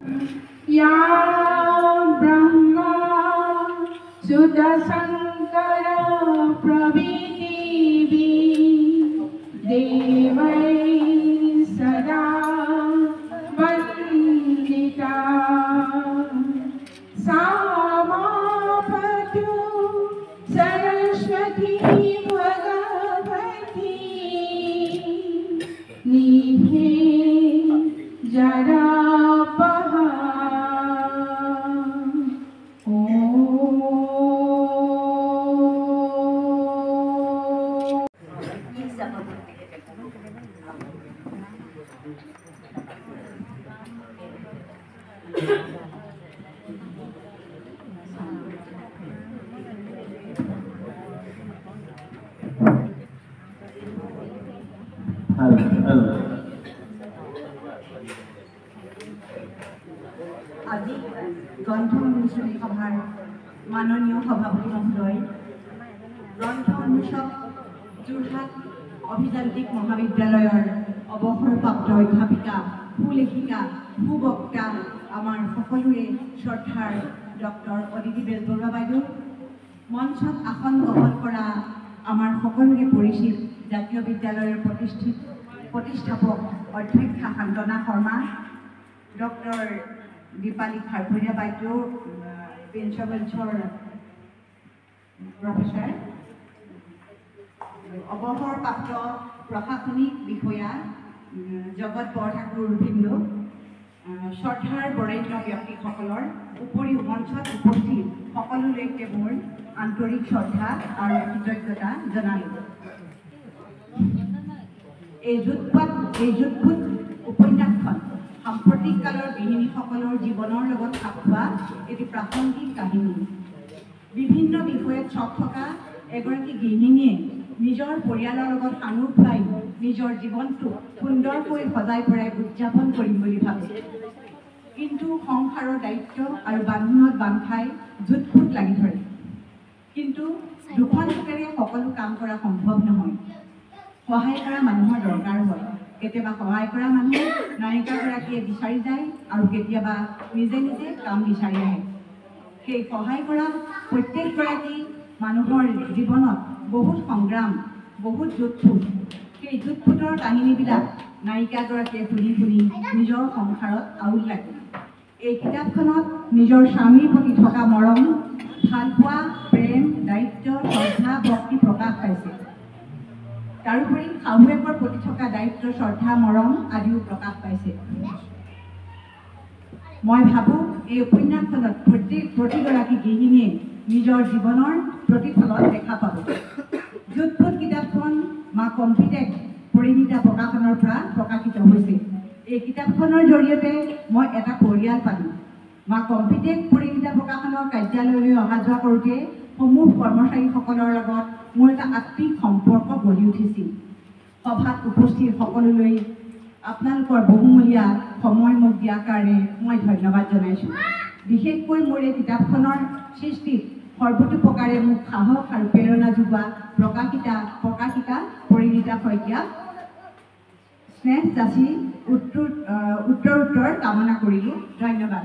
या ब्रह्मा सुदशंकर प्रभृति देवै सदा वंदिता सा मातु सरस्वती भगवती नीहे जरा আজি গ্ৰন্থ উন্মোচনী সভাৰ মাননীয় সভাপতি মহোদয়, গ্ৰন্থ উন্মোচক যোৰহাট অভিযান্ত্ৰিক মহাবিদ্যালয়ৰ অৱসৰপ্ৰাপ্ত অধ্যাপিকা, সুলেখিকা, সুবক্তা, আমাৰ সকলোৰে শ্ৰদ্ধাৰ ডক্টৰ অদিতি বেজবৰুৱা বাইদেউ, মঞ্চত আসন গ্ৰহণ কৰা আমাৰ সকলোৰে পৰিচিত জাতীয় বিদ্যালয়ৰ প্ৰতিষ্ঠাপক অধ্যক্ষা শান্তনা শৰ্মা, ডক্টৰ দীপালী খাৰঘৰীয়া বাইদেউ, প্ৰিন্সিপাল প্ৰফেচাৰ, অৱসৰপ্ৰাপ্ত প্ৰশাসনিক বিষয়া জগত বৰঠাকুৰ বৃন্দ, শ্ৰদ্ধাৰ বৰেণ্য ব্যক্তিসকলৰ উপৰিও মঞ্চত উপস্থিত সকলোলৈকে মোৰ আন্তৰিক শ্ৰদ্ধা আৰু কৃতজ্ঞতা জনালোঁ। এই যুদ্ধত উপন্যাসখন সাম্প্ৰতিক কালৰ গৃহিণীসকলৰ জীৱনৰ লগত খাপ খোৱা এটি প্ৰাসংগিক কাহিনী। বিভিন্ন বিষয়ত চখ থকা এগৰাকী গৃহিণীয়ে নিজৰ পৰিয়ালৰ লগত সাঙুৰ খুৱাই নিজৰ জীৱনটো সুন্দৰকৈ সজাই পৰাই উদযাপন কৰিম বুলি ভাবে, কিন্তু সংসাৰৰ দায়িত্ব আৰু বান্ধোনত বান্ধ খাই যুদ্ধত লাগি ধৰে। কিন্তু দুখন হাতেৰে সকলো কাম কৰা সম্ভৱ নহয়, সহায় কৰা মানুহৰ দৰকাৰ হয়। কেতিয়াবা সহায় কৰা মানুহ নায়িকাগৰাকীয়ে বিচাৰি যায় আৰু কেতিয়াবা নিজে নিজে কাম বিচাৰি আহে। সেই সহায় কৰা প্ৰত্যেকগৰাকী মানুহৰ জীৱনত বহুত সংগ্ৰাম, বহুত যুদ্ধ। সেই যুদ্ধৰ কাহিনীবিলাক নায়িকাগৰাকীয়ে শুনি শুনি নিজৰ সংসাৰত আউল লাগে। এই কিতাপখনত নিজৰ স্বামীৰ প্ৰতি থকা মৰম, ভালপোৱা, প্ৰেম, দায়িত্ব, শ্ৰদ্ধা, ভক্তি প্ৰকাশ পাইছে। তাৰোপৰি শাহুৱেকৰ প্ৰতি থকা দায়িত্ব, শ্ৰদ্ধা, মৰম আদিও প্ৰকাশ পাইছে। মই ভাবোঁ এই উপন্যাসখনত প্ৰতিগৰাকী গৃহিণীয়ে নিজৰ জীৱনৰ প্ৰতিফলন দেখা পাব। যুদ্ধত কিতাপখন মা কম্পিটেক পৰিণীতা প্ৰকাশনৰ পৰা প্ৰকাশিত হৈছে। এই কিতাপখনৰ জৰিয়তে মই এটা পৰিয়াল পালোঁ। মা কম্পিটেক পৰিণীতা প্ৰকাশনৰ কাৰ্যালয়লৈ অহা যোৱা কৰোঁতে সমূহ কৰ্মচাৰীসকলৰ লগত মোৰ এটা আত্মিক সম্পৰ্ক গঢ়ি উঠিছিল। সভাত উপস্থিত সকলোলৈ আপোনালোকৰ বহুমূলীয়া সময় মোক দিয়াৰ কাৰণে মই ধন্যবাদ জনাইছোঁ। বিশেষকৈ মোৰ এই কিতাপখনৰ সৃষ্টিত সৰ্বতোপ্ৰকাৰে মোক সাহস আৰু প্ৰেৰণা যোগোৱা প্ৰকাশিকা পৰিণীতা শইকীয়াক স্নেহ যাচি উত্তৰ কামনা কৰিলোঁ। ধন্যবাদ।